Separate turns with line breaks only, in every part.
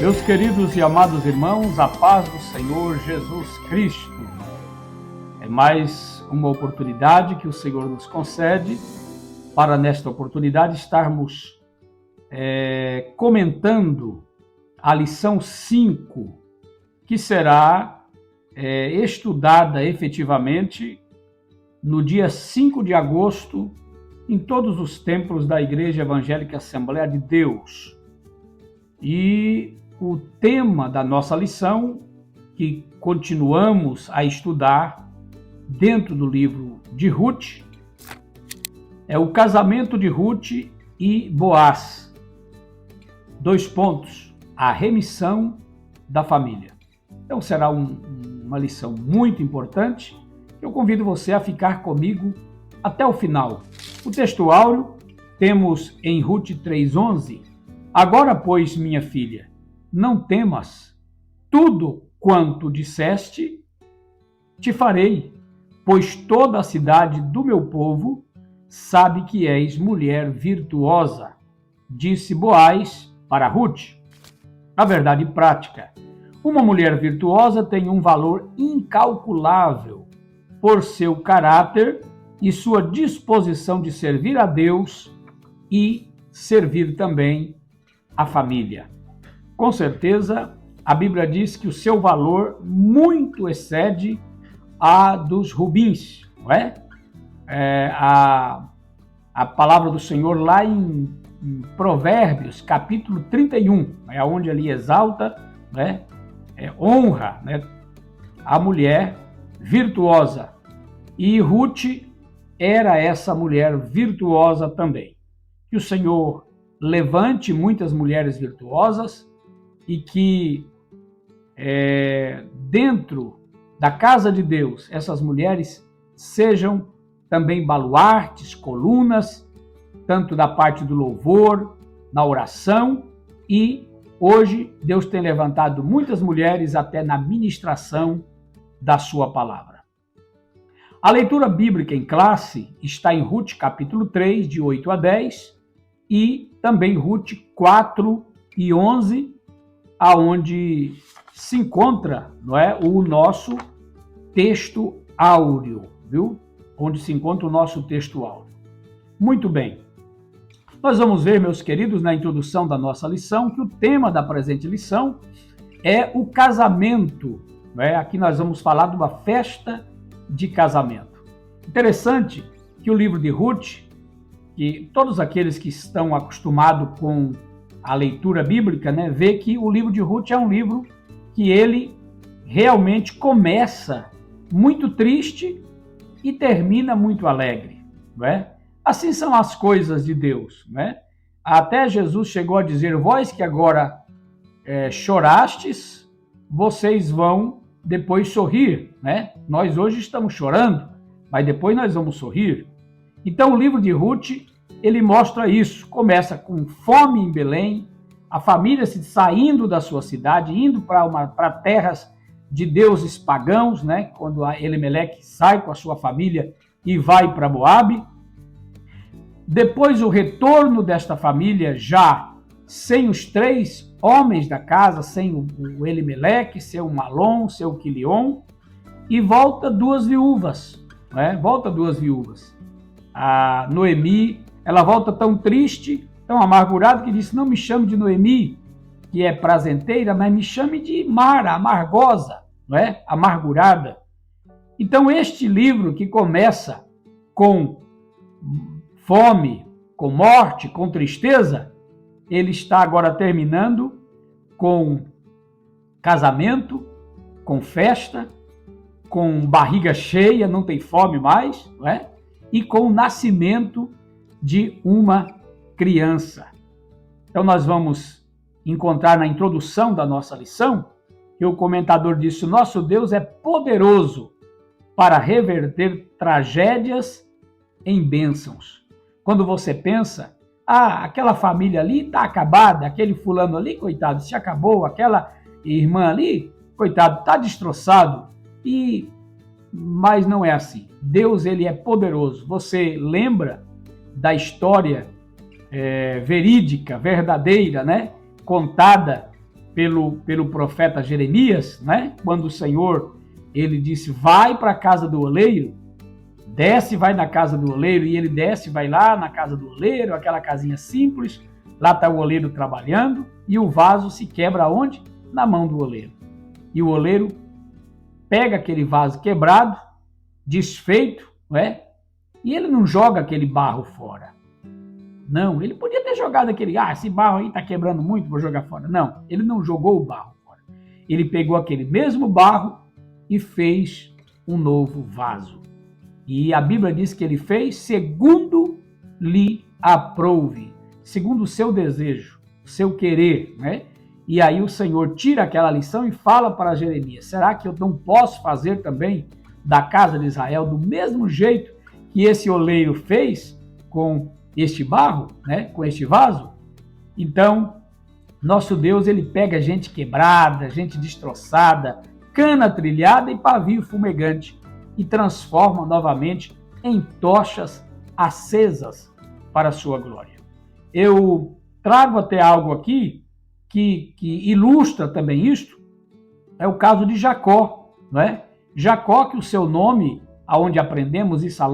Meus queridos e amados irmãos, a paz do Senhor Jesus Cristo. É mais uma oportunidade que o Senhor nos concede para, nesta oportunidade, estarmos comentando a lição 5, que será estudada efetivamente no dia 5 de agosto em todos os templos da Igreja Evangélica Assembleia de Deus. E o tema da nossa lição, que continuamos a estudar dentro do livro de Ruth, é o casamento de Ruth e Boaz. 2 pontos, a remissão da família. Então será uma lição muito importante. Eu convido você a ficar comigo até o final. O texto áureo temos em Ruth 3:11. Agora, pois, minha filha, não temas, tudo quanto disseste te farei, pois toda a cidade do meu povo sabe que és mulher virtuosa, disse Boaz para Ruth. A verdade prática: uma mulher virtuosa tem um valor incalculável por seu caráter e sua disposição de servir a Deus e servir também a família. Com certeza, a Bíblia diz que o seu valor muito excede a dos rubins, não é? A palavra do Senhor lá em Provérbios, capítulo 31, é onde ali exalta, né? Honra, né? A mulher virtuosa. E Ruth era essa mulher virtuosa também. Que o Senhor levante muitas mulheres virtuosas e que dentro da casa de Deus essas mulheres sejam também baluartes, colunas, tanto da parte do louvor, na oração, e hoje Deus tem levantado muitas mulheres até na ministração da sua palavra. A leitura bíblica em classe está em Ruth capítulo 3, de 8 a 10, e também Ruth 4:11, aonde se encontra, não é, o nosso texto áureo, viu? Onde se encontra o nosso texto áureo. Muito bem. Nós vamos ver, meus queridos, na introdução da nossa lição, que o tema da presente lição é o casamento, não é? Aqui nós vamos falar de uma festa de casamento. Interessante que o livro de Ruth, que todos aqueles que estão acostumados com a leitura bíblica, né, vê que o livro de Ruth é um livro que ele realmente começa muito triste e termina muito alegre, não é? Assim são as coisas de Deus, né? Até Jesus chegou a dizer: vós que agora chorastes, vocês vão depois sorrir, né? Nós hoje estamos chorando, mas depois nós vamos sorrir. Então o livro de Ruth, ele mostra isso. Começa com fome em Belém, a família se saindo da sua cidade, indo para terras de deuses pagãos, né? Quando Elimeleque sai com a sua família e vai para Moabe. Depois o retorno desta família já sem os 3 homens da casa, sem o Elimeleque, seu Malom, seu Quilion, e volta 2 viúvas, né? Volta 2 viúvas. A Noemi, ela volta tão triste, tão amargurada, que disse: não me chame de Noemi, que é prazenteira, mas me chame de Mara, amargosa, não é? Amargurada. Então este livro, que começa com fome, com morte, com tristeza, ele está agora terminando com casamento, com festa, com barriga cheia, não tem fome mais, não é? E com o nascimento de uma criança. Então nós vamos encontrar na introdução da nossa lição que o comentador disse: nosso Deus é poderoso para reverter tragédias em bênçãos. Quando você pensa: aquela família ali está acabada, aquele fulano ali, coitado, se acabou, aquela irmã ali, coitado, está destroçado. Mas não é assim. Deus, ele é poderoso. Você lembra da história verídica, verdadeira, né? Contada pelo profeta Jeremias, né? Quando o Senhor, ele disse, vai para a casa do oleiro, desce e vai na casa do oleiro, e ele desce e vai lá na casa do oleiro, aquela casinha simples, lá está o oleiro trabalhando, e o vaso se quebra onde? Na mão do oleiro. E o oleiro pega aquele vaso quebrado, desfeito, né? E ele não joga aquele barro fora. Não, ele podia ter jogado esse barro aí está quebrando muito, vou jogar fora. Não, ele não jogou o barro fora. Ele pegou aquele mesmo barro e fez um novo vaso. E a Bíblia diz que ele fez segundo lhe aprouve, segundo o seu desejo, o seu querer, né? E aí o Senhor tira aquela lição e fala para Jeremias, será que eu não posso fazer também da casa de Israel do mesmo jeito que esse oleiro fez com este barro, né? Com este vaso? Então, nosso Deus, ele pega gente quebrada, gente destroçada, cana trilhada e pavio fumegante e transforma novamente em tochas acesas para a sua glória. Eu trago até algo aqui que ilustra também isto, é o caso de Jacó, não é? Jacó, que o seu nome, aonde aprendemos isso a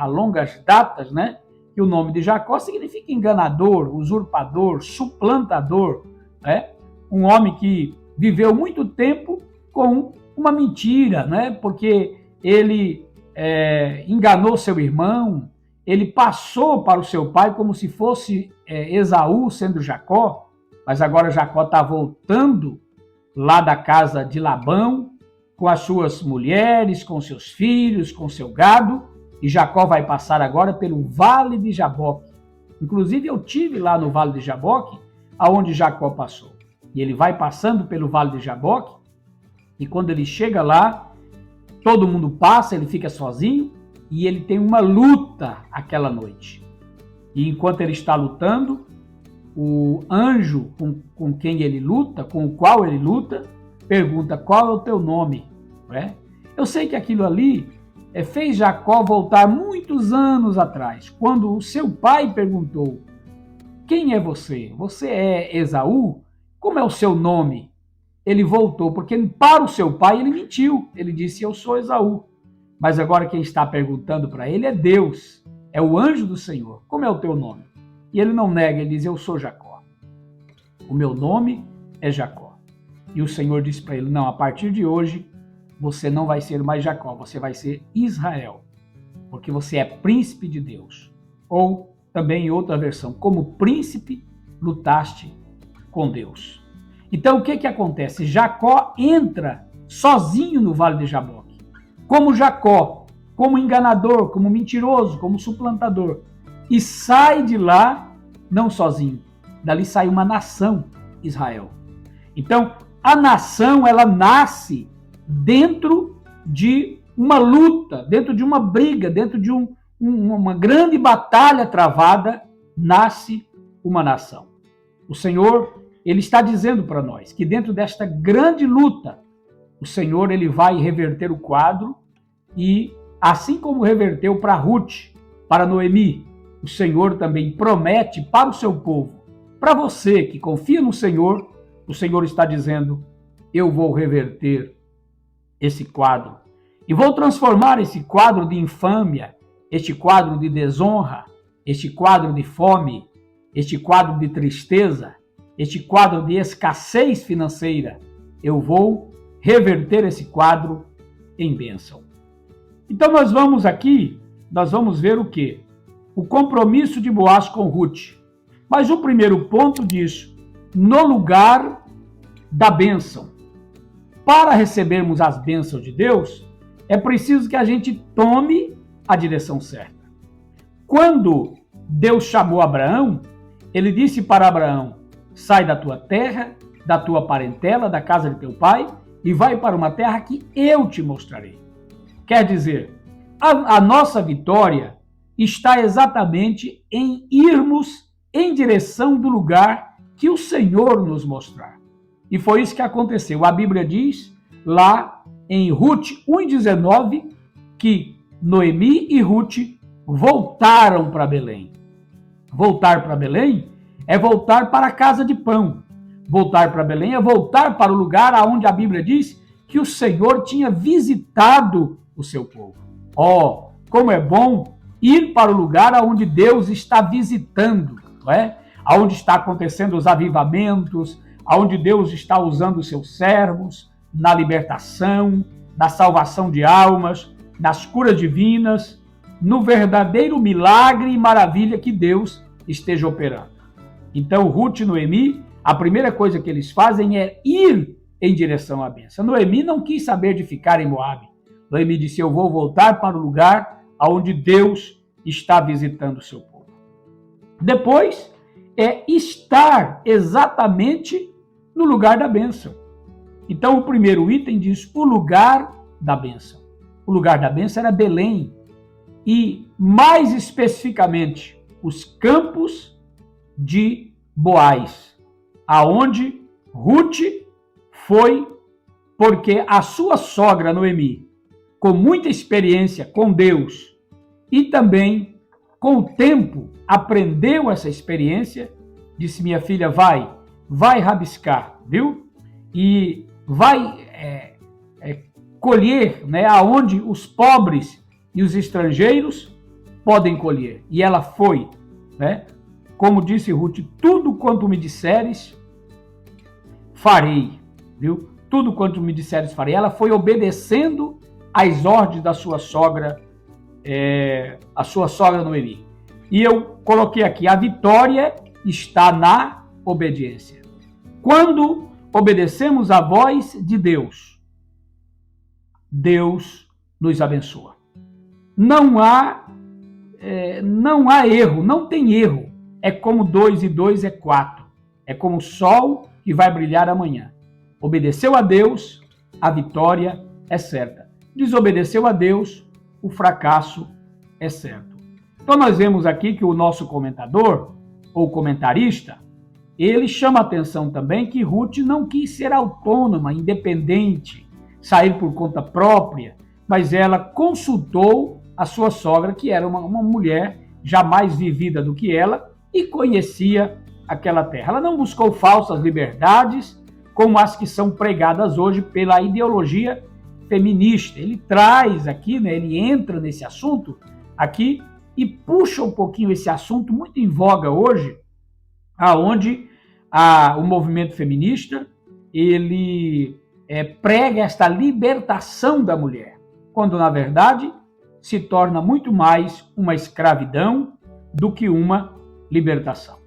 longas datas, né? Que o nome de Jacó significa enganador, usurpador, suplantador, né? Um homem que viveu muito tempo com uma mentira, né? Porque ele enganou seu irmão, ele passou para o seu pai como se fosse Esaú sendo Jacó, mas agora Jacó está voltando lá da casa de Labão, com as suas mulheres, com seus filhos, com seu gado, e Jacó vai passar agora pelo Vale de Jaboque. Inclusive eu tive lá no Vale de Jaboque, aonde Jacó passou. E ele vai passando pelo Vale de Jaboque, e quando ele chega lá, todo mundo passa, ele fica sozinho, e ele tem uma luta aquela noite. E enquanto ele está lutando, o anjo com quem ele luta, com o qual ele luta, pergunta, qual é o teu nome? Eu sei que aquilo ali fez Jacó voltar muitos anos atrás, quando o seu pai perguntou, quem é você? Você é Esaú? Como é o seu nome? Ele voltou, porque para o seu pai ele mentiu, ele disse, eu sou Esaú. Mas agora quem está perguntando para ele é Deus, é o anjo do Senhor, como é o teu nome? E ele não nega, ele diz, eu sou Jacó. O meu nome é Jacó. E o Senhor disse para ele, não, a partir de hoje, você não vai ser mais Jacó, você vai ser Israel, porque você é príncipe de Deus. Ou, também em outra versão, como príncipe, lutaste com Deus. Então, o que acontece? Jacó entra sozinho no Vale de Jaboque, como Jacó, como enganador, como mentiroso, como suplantador, e sai de lá, não sozinho, dali sai uma nação, Israel. Então, a nação, ela nasce dentro de uma luta, dentro de uma briga, dentro de uma grande batalha travada, nasce uma nação. O Senhor, ele está dizendo para nós que dentro desta grande luta, o Senhor, ele vai reverter o quadro e, assim como reverteu para Ruth, para Noemi, o Senhor também promete para o seu povo, para você que confia no Senhor, o Senhor está dizendo, eu vou reverter esse quadro e vou transformar esse quadro de infâmia, este quadro de desonra, este quadro de fome, este quadro de tristeza, este quadro de escassez financeira. Eu vou reverter esse quadro em bênção. Então nós vamos ver o quê? O compromisso de Boaz com Ruth. Mas o primeiro ponto diz, no lugar da bênção. Para recebermos as bênçãos de Deus, é preciso que a gente tome a direção certa. Quando Deus chamou Abraão, ele disse para Abraão, sai da tua terra, da tua parentela, da casa de teu pai, e vai para uma terra que eu te mostrarei. Quer dizer, a nossa vitória está exatamente em irmos em direção do lugar que o Senhor nos mostrar. E foi isso que aconteceu. A Bíblia diz lá em Ruth 1,19 que Noemi e Ruth voltaram para Belém. Voltar para Belém é voltar para a casa de pão. voltar para Belém é voltar para o lugar aonde a Bíblia diz que o Senhor tinha visitado o seu povo. Oh, como é bom ir para o lugar aonde Deus está visitando, não é? Aonde está acontecendo os avivamentos, aonde Deus está usando os seus servos na libertação, na salvação de almas, nas curas divinas, no verdadeiro milagre e maravilha que Deus esteja operando. Então, Ruth e Noemi, a primeira coisa que eles fazem é ir em direção à bênção. Noemi não quis saber de ficar em Moabe. Noemi disse, eu vou voltar para o lugar onde Deus está visitando o seu povo. Depois, é estar exatamente no lugar da bênção. Então, o primeiro item diz o lugar da bênção. O lugar da bênção era Belém. E, mais especificamente, os campos de Boaz, aonde Ruth foi, porque a sua sogra Noemi, com muita experiência com Deus e também com o tempo aprendeu essa experiência, disse, minha filha, vai rabiscar, viu? E vai colher, né, aonde os pobres e os estrangeiros podem colher. E ela foi, né? Como disse Ruth, tudo quanto me disseres, farei, viu? Tudo quanto me disseres, farei. Ela foi obedecendo às ordens da sua sogra, a sua sogra Noemi. E eu coloquei aqui, a vitória está na obediência. Quando obedecemos à voz de Deus, Deus nos abençoa. Não há erro, não tem erro. É como 2 e 2 é 4. É como o sol que vai brilhar amanhã. Obedeceu a Deus, a vitória é certa. Desobedeceu a Deus, o fracasso é certo. Então nós vemos aqui que o nosso comentador, ou comentarista, ele chama a atenção também que Ruth não quis ser autônoma, independente, sair por conta própria, mas ela consultou a sua sogra, que era uma mulher já mais vivida do que ela e conhecia aquela terra. Ela não buscou falsas liberdades, como as que são pregadas hoje pela ideologia feminista. Ele traz aqui, né, ele entra nesse assunto aqui e puxa um pouquinho esse assunto muito em voga hoje, aonde o movimento feminista ele prega esta libertação da mulher, quando na verdade se torna muito mais uma escravidão do que uma libertação.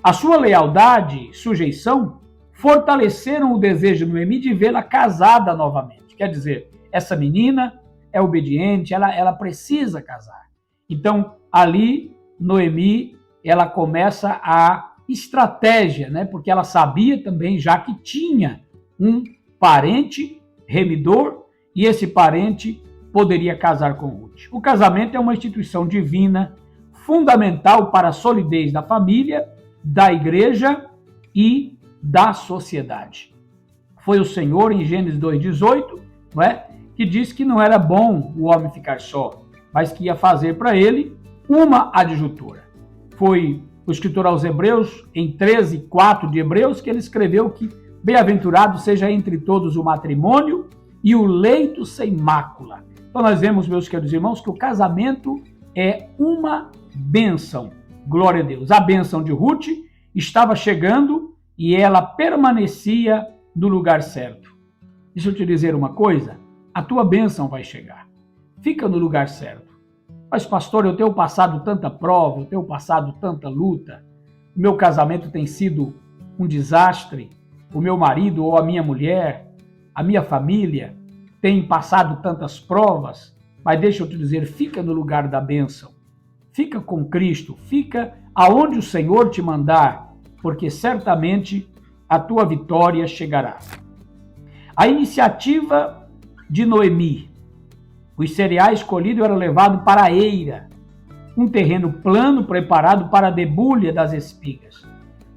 A sua lealdade e sujeição fortaleceram o desejo de Noemi de vê-la casada novamente. Quer dizer, essa menina é obediente, ela precisa casar. Então, ali, Noemi, ela começa a estratégia, né? Porque ela sabia também, já que tinha um parente remidor, e esse parente poderia casar com Ruth. O casamento é uma instituição divina, fundamental para a solidez da família, da igreja e da sociedade. Foi o Senhor, em Gênesis 2,18, não é? Que disse que não era bom o homem ficar só, mas que ia fazer para ele uma adjutora. Foi o escritor aos Hebreus, em 13:4 de Hebreus, que ele escreveu que bem-aventurado seja entre todos o matrimônio e o leito sem mácula. Então nós vemos, meus queridos irmãos, que o casamento é uma bênção. Glória a Deus. A bênção de Ruth estava chegando e ela permanecia no lugar certo. Deixa eu te dizer uma coisa, a tua bênção vai chegar. Fica no lugar certo. Mas, pastor, eu tenho passado tanta prova, eu tenho passado tanta luta, o meu casamento tem sido um desastre, o meu marido ou a minha mulher, a minha família tem passado tantas provas, mas deixa eu te dizer, fica no lugar da bênção. Fica com Cristo, fica aonde o Senhor te mandar, porque certamente a tua vitória chegará. A iniciativa de Noemi. Os cereais colhidos eram levados para a eira, um terreno plano preparado para a debulha das espigas.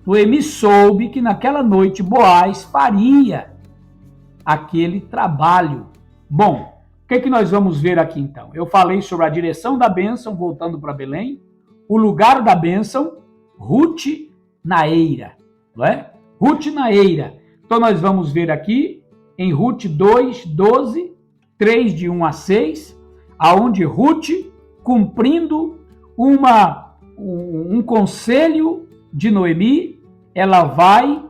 Noemi soube que naquela noite Boaz faria aquele trabalho. Bom, o que é que nós vamos ver aqui então? Eu falei sobre a direção da bênção, voltando para Belém, o lugar da bênção, Ruth na eira, não é? Ruth na eira. Então nós vamos ver aqui em Ruth 2, 12, 3 de 1 a 6, aonde Ruth, cumprindo um conselho de Noemi, ela vai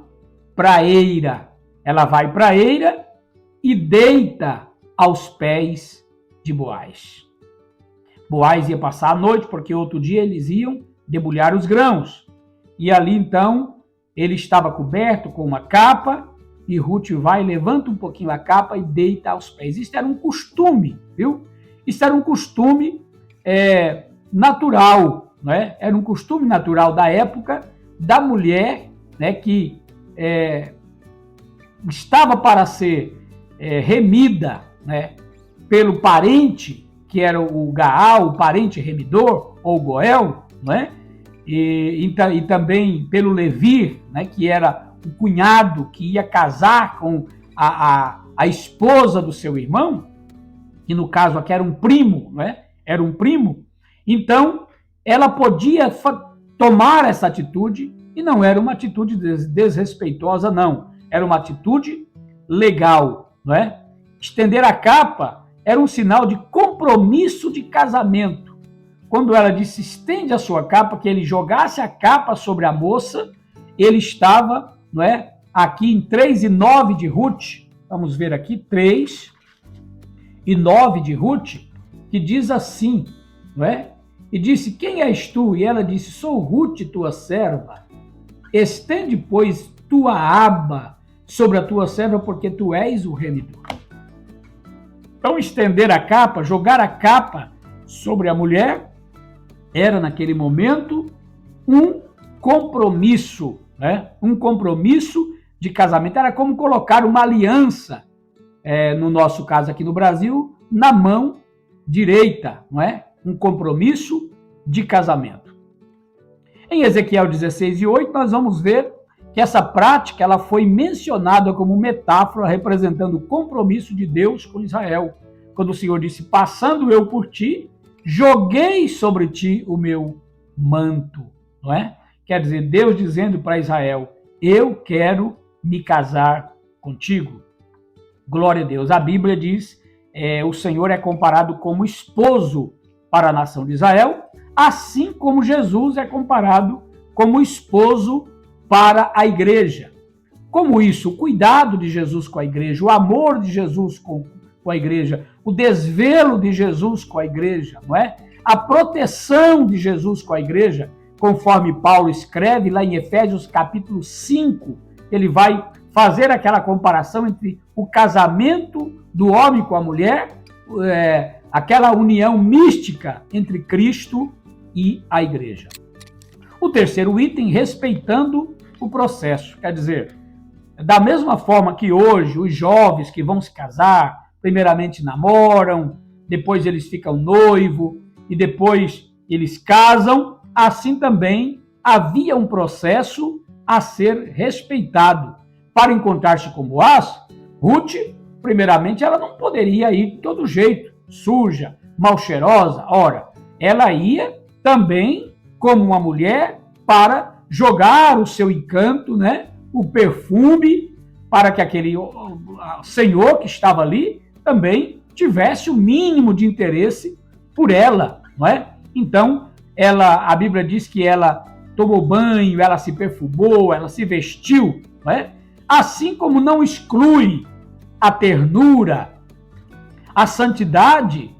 para a eira. Ela vai para a eira e deita aos pés de Boaz. Boaz ia passar a noite, porque outro dia eles iam debulhar os grãos. E ali então, ele estava coberto com uma capa, e Ruth vai, levanta um pouquinho a capa e deita aos pés. Isso era um costume, viu? Isso era um costume natural, né? Era um costume natural da época da mulher, né, que estava para ser remida, né, pelo parente, que era o Gaal, o parente remidor, ou Goel, né? E também pelo Levi, né, que era o cunhado que ia casar com a esposa do seu irmão, que no caso aqui era um primo, né? Era um primo. Então, ela podia tomar essa atitude, e não era uma atitude desrespeitosa, não. Era uma atitude legal, não é? Estender a capa era um sinal de compromisso de casamento. Quando ela disse, estende a sua capa, que ele jogasse a capa sobre a moça, ele estava, não é? Aqui em 3 e 9 de Ruth, vamos ver aqui, 3 e 9 de Ruth, que diz assim, não é? E disse, quem és tu? E ela disse, sou Ruth, tua serva. Estende, pois, tua aba sobre a tua serva, porque tu és o remidor. Então, estender a capa, jogar a capa sobre a mulher, era naquele momento um compromisso, né? Um compromisso de casamento. Era como colocar uma aliança, no nosso caso aqui no Brasil, na mão direita, não é? Um compromisso de casamento. Em Ezequiel 16 e 8, nós vamos ver que essa prática ela foi mencionada como metáfora representando o compromisso de Deus com Israel. Quando o Senhor disse, passando eu por ti, joguei sobre ti o meu manto, não é? Quer dizer, Deus dizendo para Israel, eu quero me casar contigo. Glória a Deus. A Bíblia diz, o Senhor é comparado como esposo para a nação de Israel, assim como Jesus é comparado como esposo para a igreja. Como isso? O cuidado de Jesus com a igreja, o amor de Jesus com a igreja, o desvelo de Jesus com a igreja, não é? A proteção de Jesus com a igreja, conforme Paulo escreve lá em Efésios capítulo 5, ele vai fazer aquela comparação entre o casamento do homem com a mulher, aquela união mística entre Cristo e a igreja. O terceiro item, respeitando o processo. Quer dizer, da mesma forma que hoje os jovens que vão se casar, primeiramente namoram, depois eles ficam noivo e depois eles casam, assim também havia um processo a ser respeitado. Para encontrar-se com Boaz, Ruth, primeiramente, ela não poderia ir de todo jeito, suja, mal cheirosa. Ora, ela ia também como uma mulher para jogar o seu encanto, né? O perfume, para que aquele senhor que estava ali também tivesse o mínimo de interesse por ela, não é? Então, a Bíblia diz que ela tomou banho, ela se perfumou, ela se vestiu, não é? Assim como não exclui a ternura, a santidade,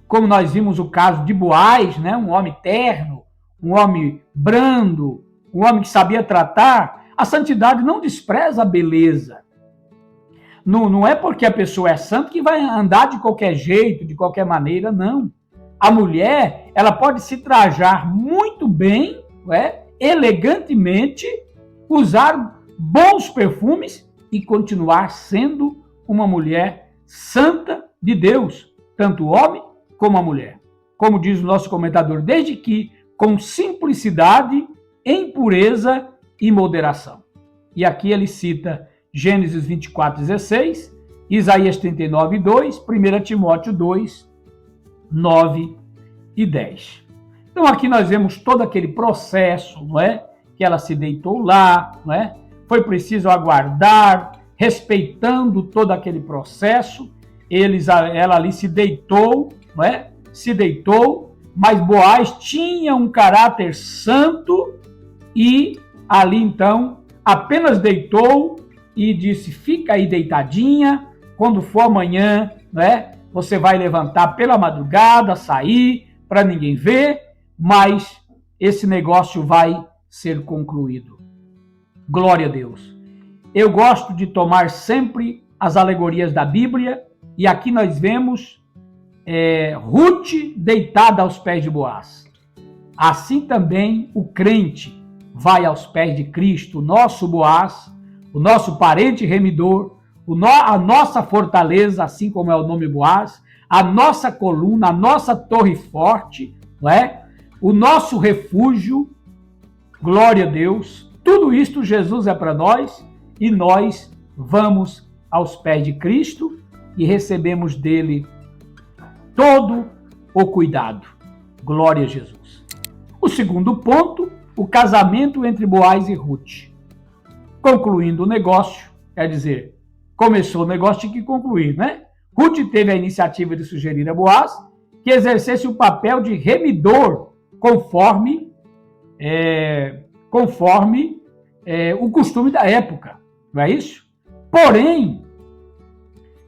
como nós vimos o caso de Boaz, né? Um homem terno, um homem brando, um homem que sabia tratar, a santidade não despreza a beleza. Não é porque a pessoa é santa que vai andar de qualquer jeito, de qualquer maneira, não. A mulher, ela pode se trajar muito bem, não é? Elegantemente, usar bons perfumes e continuar sendo uma mulher santa de Deus, tanto o homem como a mulher. Como diz o nosso comentador, desde que com simplicidade, em pureza e moderação. E aqui ele cita Gênesis 24:16, Isaías 39:2, 1 Timóteo 2, 9 e 10. Então aqui nós vemos todo aquele processo, não é? que ela se deitou lá, não é? Foi preciso aguardar, respeitando todo aquele processo. Ela ali se deitou, não é? Se deitou, mas Boaz tinha um caráter santo e ali então apenas deitou e disse: fica aí deitadinha, quando for amanhã, né, você vai levantar pela madrugada, sair para ninguém ver, mas esse negócio vai ser concluído. Glória a Deus. Eu gosto de tomar sempre as alegorias da Bíblia e aqui nós vemos Ruth deitada aos pés de Boaz. Assim também o crente vai aos pés de Cristo, o nosso Boaz, o nosso parente remidor, a nossa fortaleza, assim como é o nome Boaz, a nossa coluna, a nossa torre forte, não é? O nosso refúgio, glória a Deus. Tudo isto Jesus é para nós e nós vamos aos pés de Cristo e recebemos dele todo o cuidado. Glória a Jesus. O segundo ponto, o casamento entre Boaz e Ruth. Concluindo o negócio, quer dizer, começou o negócio, tinha que concluir, né? Ruth teve a iniciativa de sugerir a Boaz que exercesse o papel de remidor conforme o costume da época, não é isso? Porém,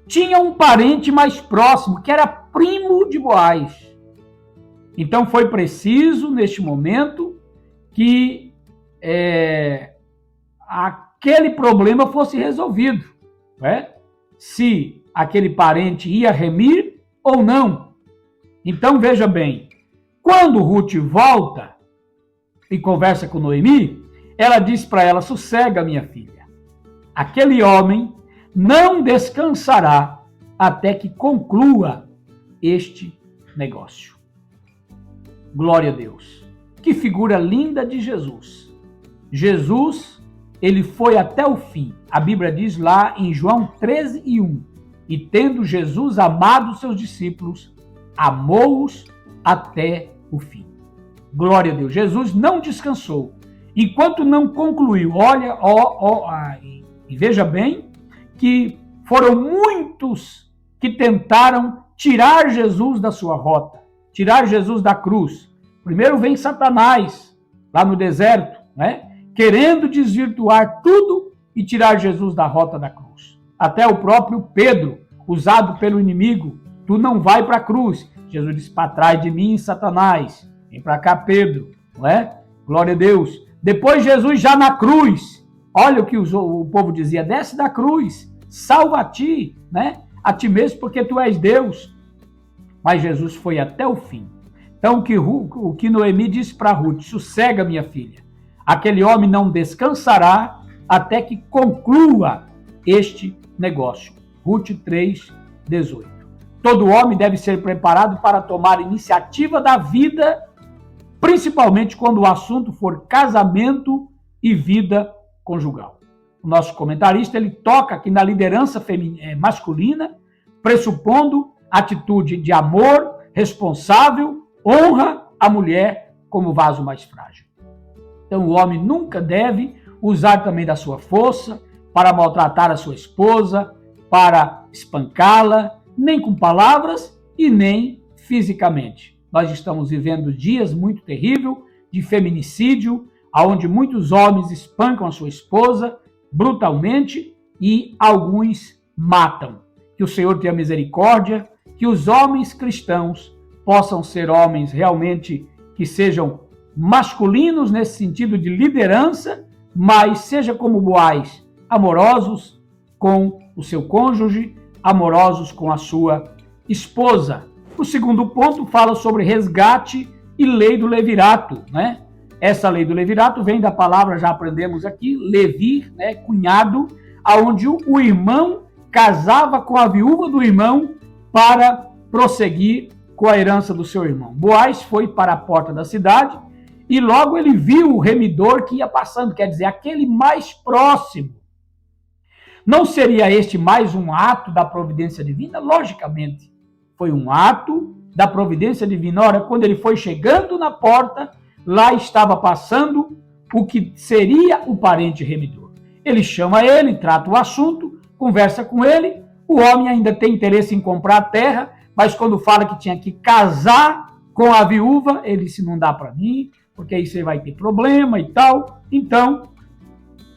tinha um parente mais próximo, que era primo de Boaz. Então foi preciso, neste momento, que aquele problema fosse resolvido, né? Se aquele parente ia remir ou não. Então veja bem, quando Ruth volta e conversa com Noemi, ela diz para ela: sossega, minha filha, aquele homem não descansará até que conclua este negócio. Glória a Deus. Que figura linda de Jesus. Jesus, ele foi até o fim. A Bíblia diz lá em João 13:1, e tendo Jesus amado os seus discípulos, amou-os até o fim. Glória a Deus. Jesus não descansou enquanto não concluiu. Olha, e veja bem que foram muitos que tentaram tirar Jesus da sua rota, tirar Jesus da cruz. Primeiro vem Satanás, lá no deserto, né? Querendo desvirtuar tudo e tirar Jesus da rota da cruz. Até o próprio Pedro, usado pelo inimigo: tu não vai para a cruz. Jesus disse: para trás de mim, Satanás. Vem para cá, Pedro, não é? Glória a Deus. Depois Jesus já na cruz, olha o que o povo dizia: desce da cruz, salva a ti, né? A ti mesmo, porque tu és Deus. Mas Jesus foi até o fim. Então o que Noemi disse para Ruth: sossega, minha filha, aquele homem não descansará até que conclua este negócio. Ruth 3:18. Todo homem deve ser preparado para tomar iniciativa da vida, principalmente quando o assunto for casamento e vida conjugal. O nosso comentarista, ele toca aqui na liderança masculina, pressupondo atitude de amor, responsável, honra a mulher como vaso mais frágil. Então o homem nunca deve usar também da sua força para maltratar a sua esposa, para espancá-la, nem com palavras e nem fisicamente. Nós estamos vivendo dias muito terríveis de feminicídio, onde muitos homens espancam a sua esposa brutalmente e alguns matam. Que o Senhor tenha misericórdia, que os homens cristãos possam ser homens realmente que sejam masculinos nesse sentido de liderança, mas seja como Boaz, amorosos com o seu cônjuge, amorosos com a sua esposa. O segundo ponto fala sobre resgate e lei do levirato, né? Essa lei do levirato vem da palavra, já aprendemos aqui, levir, né? Cunhado, aonde o irmão casava com a viúva do irmão para prosseguir com a herança do seu irmão. Boaz foi para a porta da cidade e logo ele viu o remidor que ia passando, quer dizer, aquele mais próximo. Não seria este mais um ato da providência divina? Logicamente, foi um ato da providência divina. Ora, quando ele foi chegando na porta, lá estava passando o que seria o parente remidor. Ele chama ele, trata o assunto, conversa com ele, o homem ainda tem interesse em comprar a terra, mas quando fala que tinha que casar com a viúva, ele disse, não dá para mim, porque aí você vai ter problema e tal. Então,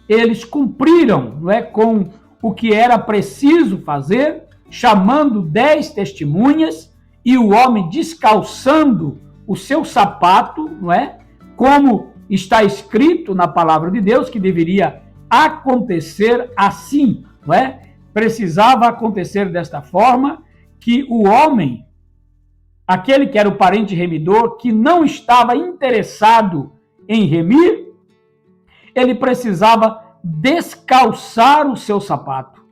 eles cumpriram, não é, com o que era preciso fazer, chamando 10 testemunhas e o homem descalçando o seu sapato, não é? Como está escrito na palavra de Deus que deveria acontecer assim, não é? Precisava acontecer desta forma, que o homem, aquele que era o parente remidor, que não estava interessado em remir, ele precisava descalçar o seu sapato.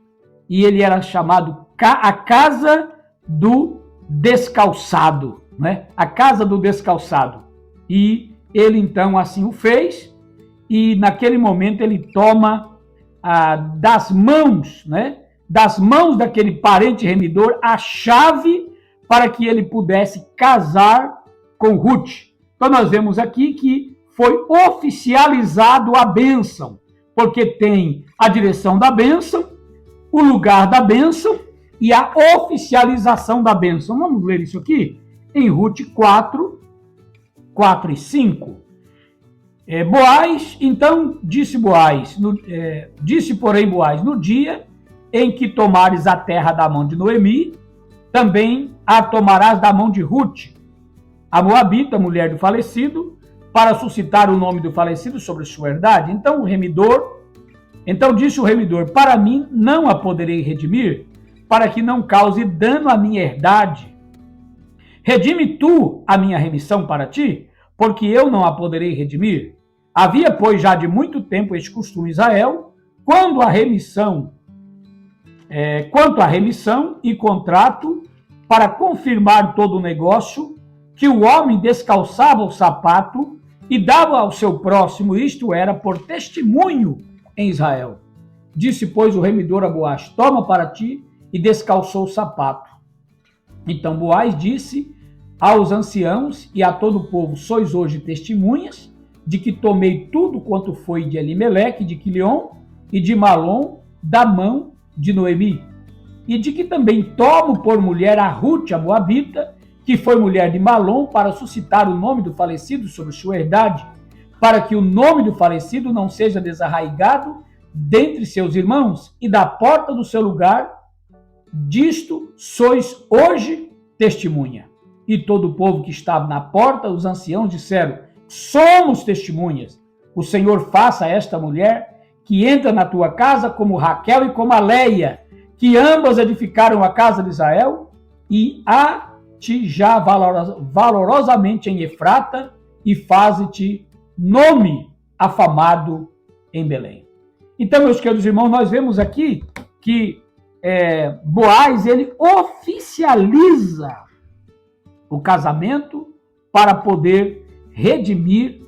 E ele era chamado a casa do descalçado, né? A casa do descalçado. E ele então assim o fez, e naquele momento ele toma das mãos, né? Das mãos daquele parente remidor a chave para que ele pudesse casar com Ruth. Então nós vemos aqui que foi oficializado a bênção, porque tem a direção da bênção, o lugar da bênção e a oficialização da bênção. Vamos ler isso aqui em Ruth 4, 4 e 5. Boaz, então disse porém Boaz, no dia em que tomares a terra da mão de Noemi, também a tomarás da mão de Ruth, a moabita, mulher do falecido, para suscitar o nome do falecido sobre sua herdade. Então disse o remidor, para mim não a poderei redimir, para que não cause dano à minha herdade. Redime tu a minha remissão para ti, porque eu não a poderei redimir. Havia, pois, já de muito tempo este costume em Israel, quanto à remissão e contrato, para confirmar todo o negócio, que o homem descalçava o sapato e dava ao seu próximo, isto era, por testemunho em Israel. Disse, pois, o remidor a Boaz, toma para ti, e descalçou o sapato. Então Boaz disse aos anciãos e a todo o povo, sois hoje testemunhas de que tomei tudo quanto foi de Elimeleque, de Quilion e de Malom, da mão de Noemi, e de que também tomo por mulher a Ruth, a moabita, que foi mulher de Malom, para suscitar o nome do falecido sobre sua herdade, para que o nome do falecido não seja desarraigado dentre seus irmãos, e da porta do seu lugar, disto sois hoje testemunha. E todo o povo que estava na porta, os anciãos, disseram, somos testemunhas. O Senhor faça a esta mulher que entra na tua casa como Raquel e como a Leia, que ambas edificaram a casa de Israel, e a ti já valorosamente em Efrata, e faze-te nome afamado em Belém. Então, meus queridos irmãos, nós vemos aqui que Boaz, ele oficializa o casamento para poder redimir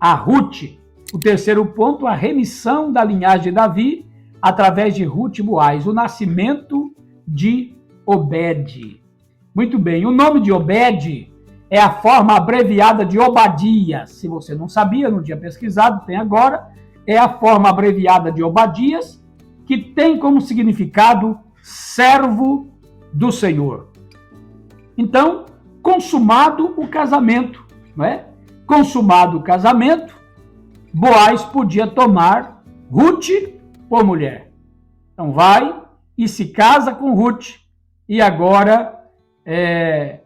a Ruth. O terceiro ponto, a remissão da linhagem de Davi através de Ruth e Boaz, o nascimento de Obed. Muito bem, o nome de Obed é a forma abreviada de Obadias. Se você não sabia, não tinha pesquisado, tem agora. É a forma abreviada de Obadias, que tem como significado servo do Senhor. Então, consumado o casamento, não é? Consumado o casamento, Boaz podia tomar Ruth por mulher. Então vai e se casa com Ruth, e agora é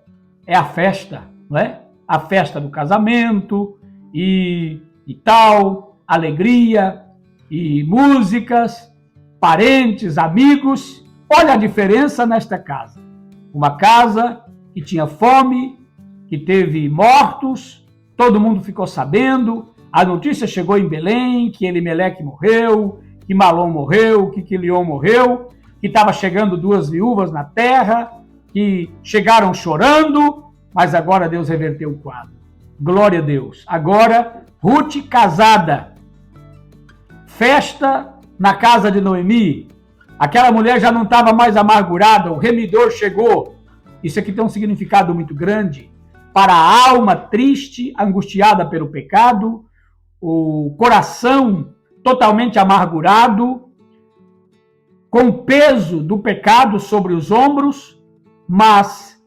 a festa, não é? A festa do casamento e tal, alegria e músicas, parentes, amigos. Olha a diferença nesta casa. Uma casa que tinha fome, que teve mortos, todo mundo ficou sabendo, a notícia chegou em Belém, que Elimeleque morreu, que Malom morreu, que Quilion morreu, que estava chegando 2 viúvas na terra, que chegaram chorando, mas agora Deus reverteu o quadro. Glória a Deus. Agora, Ruth casada. Festa na casa de Noemi. Aquela mulher já não estava mais amargurada, o remidor chegou. Isso aqui tem um significado muito grande. Para a alma triste, angustiada pelo pecado, o coração totalmente amargurado, com o peso do pecado sobre os ombros, mas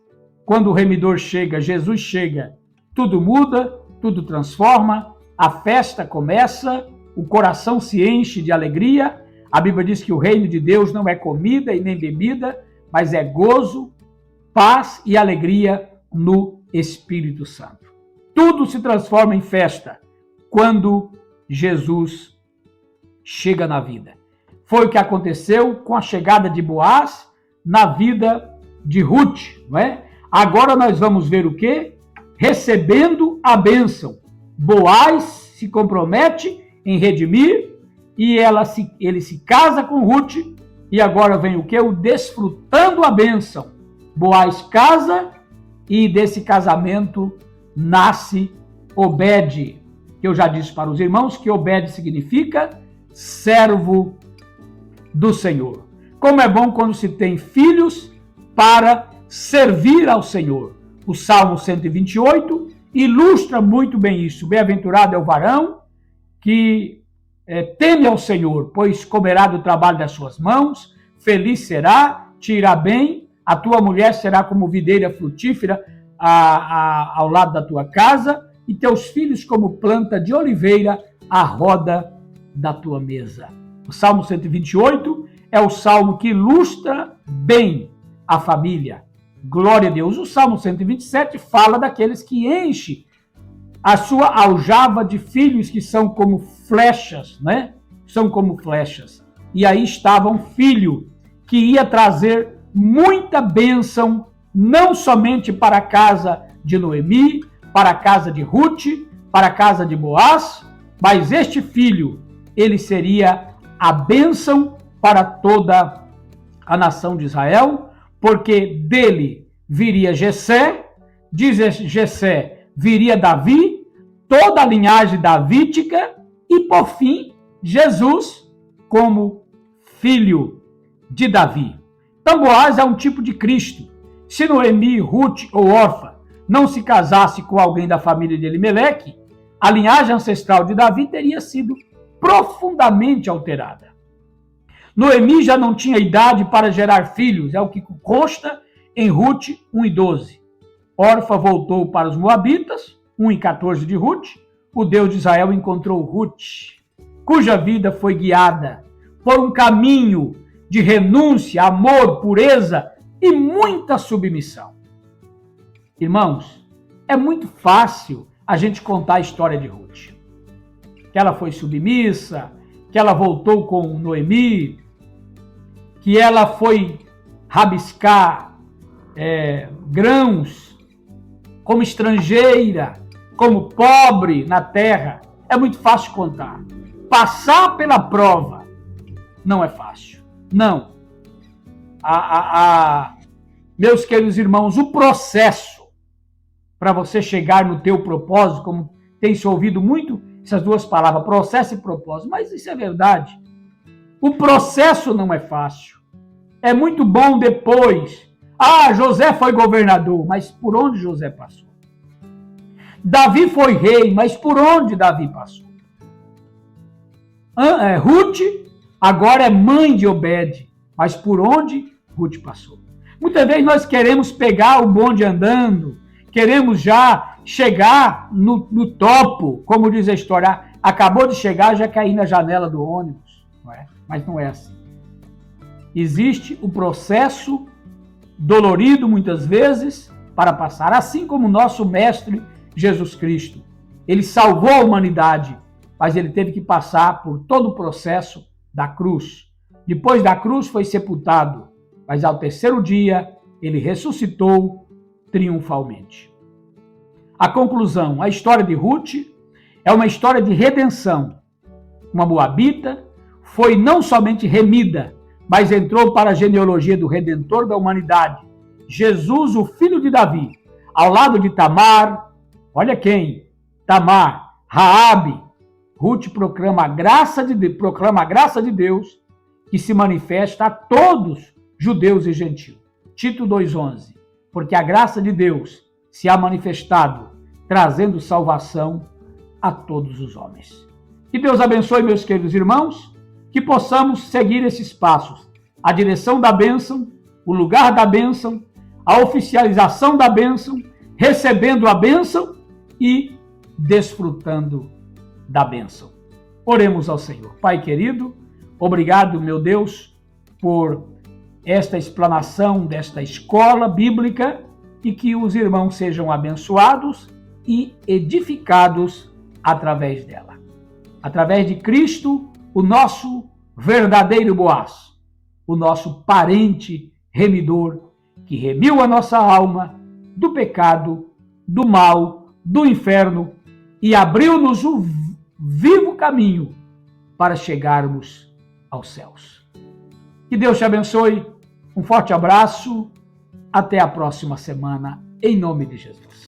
quando o remidor chega, Jesus chega, tudo muda, tudo transforma, a festa começa, o coração se enche de alegria. A Bíblia diz que o reino de Deus não é comida e nem bebida, mas é gozo, paz e alegria no Espírito Santo. Tudo se transforma em festa quando Jesus chega na vida. Foi o que aconteceu com a chegada de Boaz na vida de Ruth, não é? Agora nós vamos ver o quê? Recebendo a bênção. Boaz se compromete em redimir e ele se casa com Ruth e agora vem o quê? O desfrutando a bênção. Boaz casa e desse casamento nasce Obed, que eu já disse para os irmãos que Obed significa servo do Senhor. Como é bom quando se tem filhos para servir ao Senhor. O Salmo 128 ilustra muito bem isso. Bem-aventurado é o varão que teme ao Senhor, pois comerá do trabalho das suas mãos, feliz será, te irá bem, a tua mulher será como videira frutífera ao lado da tua casa, e teus filhos como planta de oliveira à roda da tua mesa. O Salmo 128 é o salmo que ilustra bem a família. Glória a Deus. O Salmo 127 fala daqueles que enchem a sua aljava de filhos que são como flechas, né? São como flechas. E aí estava um filho que ia trazer muita bênção, não somente para a casa de Noemi, para a casa de Ruth, para a casa de Boaz, mas este filho, ele seria a bênção para toda a nação de Israel, porque dele viria Jessé, de Jessé viria Davi, toda a linhagem davídica e, por fim, Jesus como filho de Davi. Então, Boaz é um tipo de Cristo. Se Noemi, Ruth ou Orfa não se casasse com alguém da família de Elimeleque, a linhagem ancestral de Davi teria sido profundamente alterada. Noemi já não tinha idade para gerar filhos, é o que consta em Ruth 1:12. Orfa voltou para os Moabitas, 1:14 de Ruth. O Deus de Israel encontrou Ruth, cuja vida foi guiada por um caminho de renúncia, amor, pureza e muita submissão. Irmãos, é muito fácil a gente contar a história de Ruth. Que ela foi submissa, que ela voltou com Noemi, que ela foi rabiscar grãos como estrangeira, como pobre na terra. É muito fácil contar. Passar pela prova não é fácil. Não. Meus queridos irmãos, o processo para você chegar no teu propósito, como tem se ouvido muito essas duas palavras, processo e propósito, mas isso é verdade. O processo não é fácil. É muito bom depois. José foi governador, mas por onde José passou? Davi foi rei, mas por onde Davi passou? Ruth agora é mãe de Obed, mas por onde Ruth passou? Muitas vezes nós queremos pegar o bonde andando, queremos já chegar no topo, como diz a história, acabou de chegar, já caí na janela do ônibus. Não é? Mas não é assim. Existe o processo dolorido, muitas vezes, para passar, assim como o nosso mestre Jesus Cristo. Ele salvou a humanidade, mas ele teve que passar por todo o processo da cruz. Depois da cruz foi sepultado, mas ao terceiro dia ele ressuscitou triunfalmente. A conclusão, a história de Ruth é uma história de redenção. Uma moabita foi não somente remida, mas entrou para a genealogia do Redentor da humanidade, Jesus, o filho de Davi, ao lado de Tamar. Olha quem? Tamar, Raabe. Ruth proclama a graça de Deus que se manifesta a todos, judeus e gentios. Tito 2:11. Porque a graça de Deus se há manifestado, trazendo salvação a todos os homens. Que Deus abençoe, meus queridos irmãos, que possamos seguir esses passos. A direção da bênção, o lugar da bênção, a oficialização da bênção, recebendo a bênção e desfrutando da bênção. Oremos ao Senhor. Pai querido, obrigado, meu Deus, por esta explanação desta escola bíblica e que os irmãos sejam abençoados e edificados através dela. Através de Cristo, o nosso verdadeiro Boaz, o nosso parente remidor, que remiu a nossa alma do pecado, do mal, do inferno e abriu-nos o vivo caminho para chegarmos aos céus. Que Deus te abençoe, um forte abraço, até a próxima semana, em nome de Jesus.